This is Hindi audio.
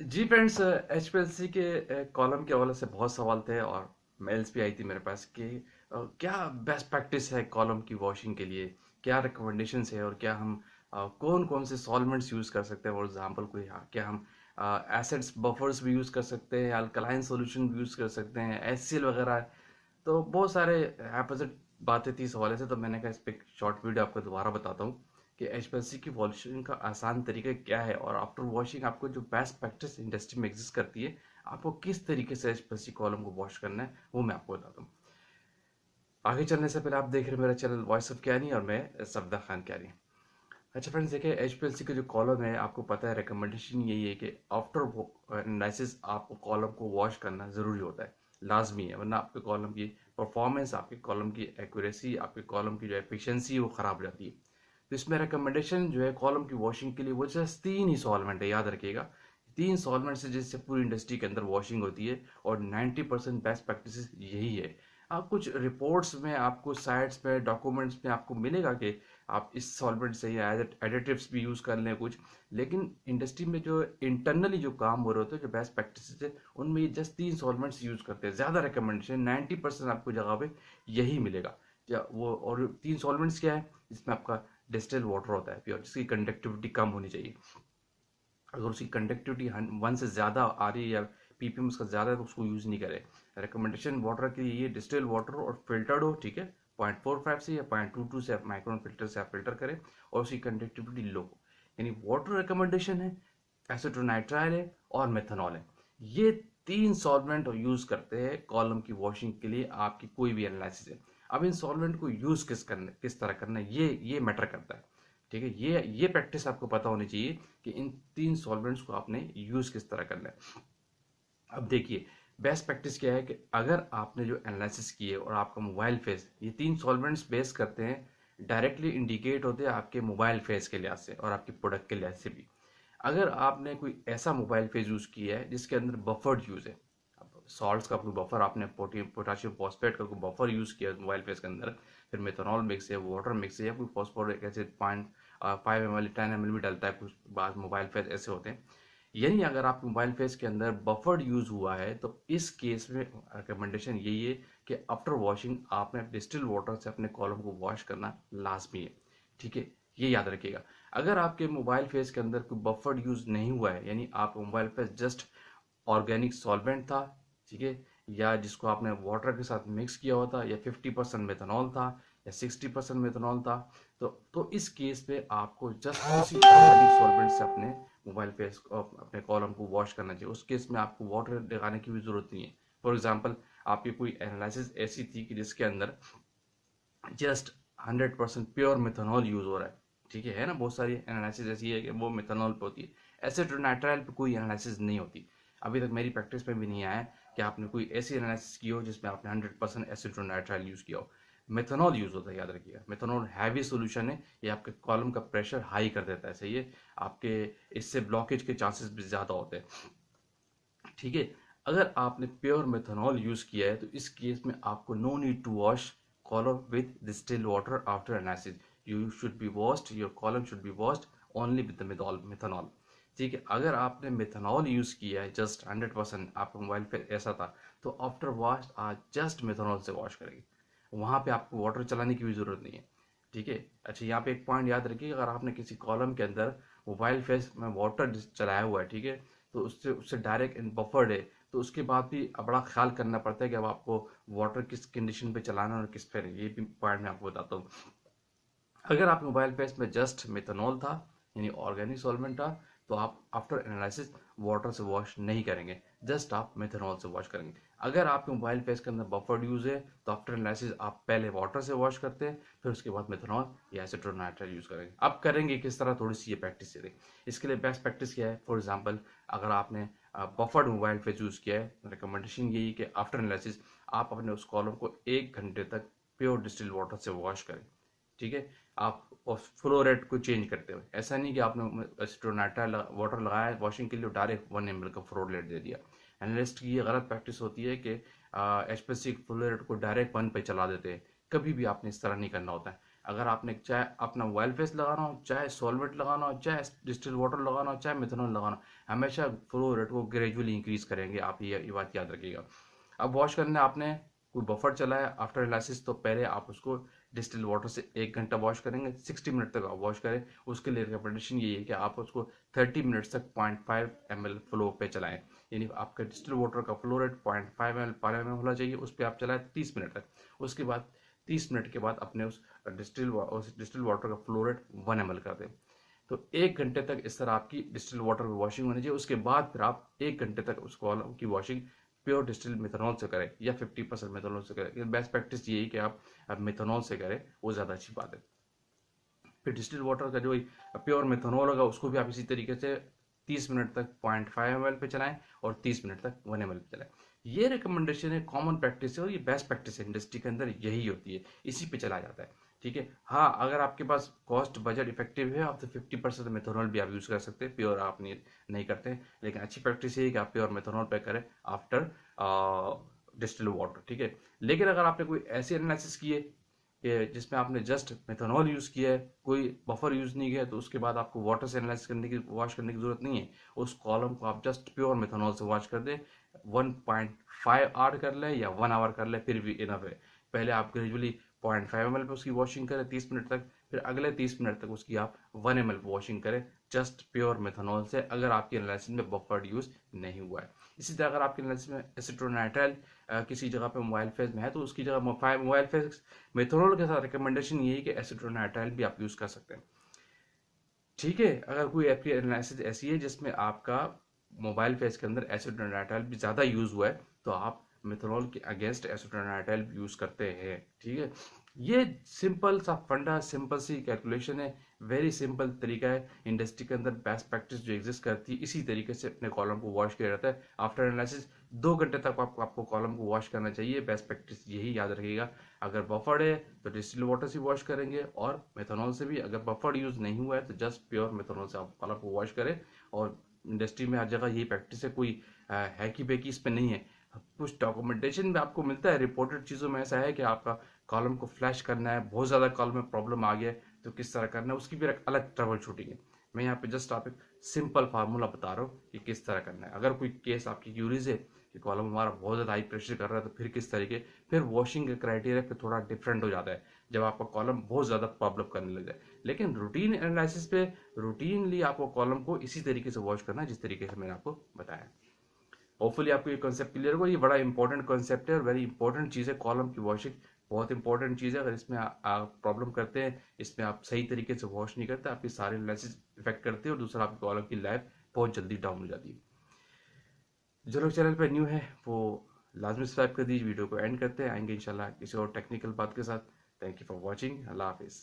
जी फ्रेंड्स, एचपीएलसी के कॉलम के हवाले से बहुत सवाल थे और मेल्स भी आई थी मेरे पास कि क्या बेस्ट प्रैक्टिस है कॉलम की वॉशिंग के लिए, क्या रिकमेंडेशंस है और क्या हम कौन कौन से सॉल्वेंट्स यूज़ कर सकते हैं। फॉर एग्जांपल कोई क्या हम एसिड्स बफर्स भी यूज़ कर सकते हैं, अल्कलाइन सॉल्यूशन भी यूज़ कर सकते हैं, एचसीएल वगैरह। तो बहुत सारे अपोजिट बातें थी इस हवाले से, तो मैंने कहा इस पर एक शॉर्ट वीडियो आपको दोबारा बताता हूँ कि एचपीएलसी की वॉशिंग का आसान तरीका क्या है और आफ्टर वॉशिंग आपको जो बेस्ट प्रैक्टिस इंडस्ट्री में एग्जिस्ट करती है, आपको किस तरीके से एचपीएलसी कॉलम को वॉश करना है वो मैं आपको बताता हूँ। आगे चलने से पहले आप देख रहे हैं मेरा चैनल वॉइस ऑफ क्यानी और मैं सफदा खान क्यानी। अच्छा फ्रेंड्स, देखिए एचपीएलसी का जो कॉलम है, आपको पता है रिकमेंडेशन यही है कि आफ्टर एनालिसिस आपको कॉलम को वॉश करना ज़रूरी होता है, लाजमी है, वरना आपके कॉलम की परफॉर्मेंस, आपके कॉलम की एक्यूरेसी, आपके कॉलम की जो एफिशिएंसी वो ख़राब हो जाती है। तो इसमें रिकमेंडेशन जो है कॉलम की वॉशिंग के लिए वो जस्ट 3 ही सॉल्वेंट है, याद रखिएगा। 3 सॉल्वेंट से जिससे पूरी इंडस्ट्री के अंदर वॉशिंग होती है और 90% बेस्ट प्रैक्टिस यही है। आप कुछ रिपोर्ट्स में, आपको साइट्स पे, डॉक्यूमेंट्स में आपको मिलेगा कि आप इस सॉल्वेंट से या एडिटिव्स भी यूज़ कर लें कुछ, लेकिन इंडस्ट्री में जो इंटरनली जो काम हो रहे होते हैं, जो बेस्ट प्रैक्टिस है, उनमें ये जस्ट 3 सॉल्वेंट्स यूज़ करते हैं। ज़्यादा रिकमेंडेशन 90% आपको जगह पे यही मिलेगा। या वो और 3 सॉल्वेंट्स क्या है, जिसमें आपका डिस्टिल वाटर होता है प्योर, जिसकी कंडक्टिविटी कम होनी चाहिए। अगर उसकी कंडक्टिविटी 1 से ज़्यादा आ रही है या पीपीएम उसका ज़्यादा है तो उसको यूज़ नहीं करें। रिकमेंडेशन वाटर के लिए ये डिस्टिल वाटर और फिल्टर्ड हो, ठीक है, 0.45 से या 0.22 से आप माइक्रोन फिल्टर से आप फिल्टर करें और उसकी कंडक्टिविटी लो हो। यानी वाटर रिकमेंडेशन है, एसिटोनाइट्राइल है और मेथनॉल है। ये 3 सॉल्वेंट यूज़ करते हैं कॉलम की वॉशिंग के लिए, आपकी कोई भी एनालिसिस है। अब इन सॉल्वेंट को यूज़ किस तरह करना है, ये मैटर करता है। ठीक है, ये प्रैक्टिस आपको पता होनी चाहिए कि इन 3 सॉल्वेंट्स को आपने यूज़ किस तरह करना है। अब देखिए, बेस्ट प्रैक्टिस क्या है कि अगर आपने जो एनालिसिस की है और आपका मोबाइल फेस, ये 3 सॉल्वेंट्स बेस करते हैं, डायरेक्टली इंडिकेट होते हैं आपके मोबाइल फेस के लिहाज से और आपके प्रोडक्ट के लिहाज से भी। अगर आपने कोई ऐसा मोबाइल फेस यूज़ किया है जिसके अंदर बफर्ड यूज़ है, सॉल्ट्स का कोई बफर, आपने पोटाशियम फॉस्फेट का कोई बफर यूज़ किया मोबाइल फेस के अंदर, फिर मेथनॉल मिक्स है, वाटर मिक्स है, या कोई फॉस्फोरिक एसिड 0.5 ml 10 ml भी डलता है, कुछ बाद मोबाइल फेस ऐसे होते हैं। यानी अगर आप मोबाइल फेस के अंदर बफर्ड यूज़ हुआ है तो इस केस में रिकमेंडेशन यही है कि आफ्टर वॉशिंग आपने डिस्टिल वाटर से अपने कॉलम को वॉश करना लाजमी है। ठीक है, ये याद रखिएगा। अगर आपके मोबाइल फेस के अंदर कोई बफर्ड यूज़ नहीं हुआ है, यानी आप mobile face just organic solvent था, ठीक है, या जिसको आपने वाटर के साथ मिक्स किया हुआ था, या 50% मेथनॉल था, या 60% मेथनॉल था, तो इस केस में आपको जस्ट उसी ऑर्गेनिक सॉल्वेंट से अपने मोबाइल फेस अपने कॉलम को वॉश करना चाहिए। उस केस में आपको वाटर लगाने की भी जरूरत नहीं है। फॉर एग्जाम्पल, आपकी कोई एनालिसिस ऐसी थी कि जिसके अंदर जस्ट 100% प्योर मेथनॉल यूज हो रहा है, ठीक है ना, बहुत सारी एनालिसिस ऐसी है कि वो मेथनॉल पे होती है, एसिटोनाइट्राइल पे कोई एनालिसिस नहीं होती। अभी तक मेरी प्रैक्टिस में भी नहीं आया है कि आपने कोई ऐसी एनालिसिस की हो जिसमें आपने 100% एसिटोनाइट्राइल यूज किया हो। मेथनॉल यूज होता है, याद रखिएगा। मेथनॉल हैवी सोल्यूशन है, ये आपके कॉलम का प्रेशर हाई कर देता है, सही है, आपके इससे ब्लॉकेज के चांसेस भी ज़्यादा होते हैं। ठीक है, अगर आपने प्योर मेथनॉल यूज किया है तो इस केस में आपको no need to wash column with distilled water after analysis. You should be washed, your column should be washed only with the methanol. ठीक है, अगर आपने मेथनॉल यूज किया है जस्ट 100%, आपका मोबाइल पे ऐसा था, तो आफ्टर वॉश आज जस्ट मेथनॉल से वॉश करेंगे, वहां पे आपको वाटर चलाने की भी जरूरत नहीं है। ठीक है, अच्छा यहाँ पे एक पॉइंट याद रखिए, अगर आपने किसी कॉलम के अंदर मोबाइल फेस में वाटर चलाया हुआ है, ठीक है, तो उससे उससे डायरेक्ट इन बफर्ड है, तो उसके बाद भी बड़ा ख्याल करना पड़ता है कि अब आपको वाटर किस कंडीशन पे चलाना है और किस पे नहीं, ये भी पॉइंट मैं आपको बताता हूँ। अगर आप मोबाइल फेस में जस्ट मेथनॉल था, यानी ऑर्गेनिक सॉल्वेंट था, तो आप आफ्टर एनालिसिस वाटर से वॉश नहीं करेंगे, जस्ट आप मेथनॉल से वॉश करेंगे। अगर आपके मोबाइल फेस के अंदर बफर्ड यूज है तो आफ्टर एनालिसिस आप पहले वाटर से वॉश करते हैं, फिर उसके बाद मेथनॉल या एसिटोनाइट्राइल यूज करेंगे। अब करेंगे किस तरह, थोड़ी सी ये प्रैक्टिस करें। इसके लिए बेस्ट प्रैक्टिस क्या है, फॉर एग्जाम्पल, अगर आपने बफर्ड मोबाइल फेस यूज किया है, रिकमेंडेशन यही कि आफ्टर एनालिसिस आप अपने उस कॉलम को 1 घंटे तक प्योर डिस्टिल्ड वाटर से वॉश करें। ठीक है, आप फ्लो रेट को चेंज करते हुए, ऐसा नहीं कि आपने एसिटोनाइट्राइल वाटर लगाया वॉशिंग के लिए, डायरेक्ट 1 ml का फ्लो रेट दे दिया। एनालिस्ट की ये गलत प्रैक्टिस होती है कि एचपीएलसी फ्लो रेट को डायरेक्ट 1 पे चला देते हैं। कभी भी आपने इस तरह नहीं करना होता है। अगर आपने चाहे अपना मोबाइल फेस लगाना हो, चाहे सॉल्वेंट लगाना हो, चाहे डिस्टिल वाटर लगाना हो, चाहे मिथेनॉल लगाना हो, हमेशा फ्लो रेट को ग्रेजुअली इंक्रीज करेंगे। आप ये बात याद रखिएगा। अब वॉश करने आपने कोई बफर चलाया आफ्टर एनालिसिस, तो पहले आप उसको डिस्टिल वाटर से 1 घंटा वॉश करेंगे, 60 मिनट तक आप वॉश करें। उसके लिए रिकमेंडेशन ये है कि आप उसको 30 मिनट्स तक 0.5 ml फ्लो पे चलाएं। यानी आपका डिस्टिल वाटर का फ्लो रेट 0.5 ml पर एम होना चाहिए, उस पर आप चलाएं 30 मिनट तक। उसके बाद 30 मिनट के बाद अपने उस डिस्टिल वाटर का फ्लो रेट 1 ml कर दें। तो 1 घंटे तक इस तरह आपकी डिस्टिल वाटर की वॉशिंग होनी चाहिए। उसके बाद फिर आप 1 घंटे तक उस कॉलम की वॉशिंग प्योर डिस्टिल मिथेनॉल से करें या 50% मिथेनॉल से करें। बेस्ट प्रैक्टिस यही कि आप मिथेनॉल से करें, वो ज़्यादा अच्छी बात है। फिर डिस्टिल वाटर का जो प्योर मिथेनॉल होगा उसको भी आप इसी तरीके से 30 मिनट तक 0.5 ml पे चलाएं और 30 मिनट तक 1 ml पे चलाएं। ये रिकमेंडेशन है, कॉमन प्रैक्टिस है और ये बेस्ट प्रैक्टिस है, इंडस्ट्री के अंदर यही होती है, इसी पे चला जाता है। ठीक है। हाँ, अगर आपके पास कॉस्ट बजट इफेक्टिव है आप तो 50% मिथेनॉल भी आप यूज़ कर सकते हैं, प्योर आप नहीं करते। लेकिन अच्छी प्रैक्टिस ये है कि आप प्योर मिथेनॉल पे करें आफ्टर डिस्टिल वाटर। ठीक है। लेकिन अगर आपने कोई ऐसी एनालिसिस की है कि जिसमें आपने जस्ट मेथनॉल यूज़ किया है, कोई बफर यूज़ नहीं किया, तो उसके बाद आपको वाटर से एनालाइज करने की वॉश करने की ज़रूरत नहीं है। उस कॉलम को आप जस्ट प्योर मेथनॉल से वॉश कर दें, 1.5 आवर कर लें या 1 आवर कर लें, फिर भी इनफ है। पहले आप ग्रेजुअली 0.5 ml पे उसकी वॉशिंग करें 30 मिनट तक, फिर अगले 30 मिनट तक उसकी आप 1 ml वॉशिंग करें जस्ट प्योर मेथनॉल से, अगर आपकी एनालिसिस में बफर्ड यूज़ नहीं हुआ है। इसी तरह अगर आपकी एनालिसिस में एसिटोनाइट्राइल किसी जगह पे मोबाइल फेज में है, तो उसकी जगह मोबाइल फेज मेथनॉल के साथ रिकमेंडेशन ये है कि एसिटोनाइट्राइल भी आप यूज़ कर सकते हैं। ठीक है। अगर कोई आपकी एनालिसिस ऐसी है जिसमें आपका मोबाइल फेज के अंदर एसिटोनाइट्राइल भी ज़्यादा यूज़ हुआ है, तो आप मेथनॉल के अगेंस्ट एसिटोनाइट्राइल यूज़ करते हैं। ठीक है। ये सिंपल सा फंडा, सिंपल सी कैलकुलेशन है, वेरी सिंपल तरीका है। इंडस्ट्री के अंदर बेस्ट प्रैक्टिस जो एग्जिस्ट करती है, इसी तरीके से अपने कॉलम को वॉश किया जाता है। आफ्टर एनालिसिस 2 घंटे तक आपको कॉलम को वॉश करना चाहिए। बेस्ट प्रैक्टिस यही याद रखिएगा। अगर बफर्ड है तो डिस्टिल वाटर से वॉश करेंगे और मेथनॉल से भी। अगर बफर्ड यूज़ नहीं हुआ है तो जस्ट प्योर मेथनॉल से आप कॉलम को वॉश करें। और इंडस्ट्री में हर जगह यही प्रैक्टिस है, कोई हैकी बेकी इस पर नहीं है। कुछ डॉक्यूमेंटेशन में आपको मिलता है, रिपोर्टेड चीज़ों में ऐसा है कि आपका कॉलम को फ्लैश करना है, बहुत ज़्यादा कॉलम में प्रॉब्लम आ गया है, तो किस तरह करना है, उसकी भी एक अलग ट्रबल शूटिंग है। मैं यहाँ पे जस्ट आप एक सिंपल फार्मूला बता रहा हूँ कि किस तरह करना है। अगर कोई केस आपकी क्यूरीज है कि कॉलम हमारा बहुत ज़्यादा हाई प्रेशर कर रहा है, तो फिर किस तरीके, फिर वॉशिंग का क्राइटेरिया फिर थोड़ा डिफरेंट हो जाता है जब आपका कॉलम बहुत ज़्यादा प्रॉब्लम करने लग जाए। लेकिन रूटीन एनालिसिस पे रूटीनली आपको कॉलम को इसी तरीके से वॉश करना है जिस तरीके से मैंने आपको बताया। होपफुली आपको ये कॉन्सेप्ट क्लियर होगा। ये बड़ा इंपॉर्टेंट कॉन्सेप्ट है और वेरी इंपॉर्टेंट चीज़ है। कॉलम की वॉशिंग बहुत इंपॉर्टेंट चीज़ है। अगर इसमें आप प्रॉब्लम करते हैं, इसमें आप सही तरीके से वॉश नहीं करते, आपकी सारी एनालिसिस इफेक्ट करते हैं और दूसरा आपकी कॉलम की लाइफ बहुत जल्दी डाउन हो जाती है। जो लोग चैनल पर न्यू है वो लाजमी सब्सक्राइब कर दीजिए। वीडियो को एंड करते हैं, आएंगे इंशाल्लाह किसी और टेक्निकल बात के साथ। Thank you for watching. अल्लाह हाफिज़।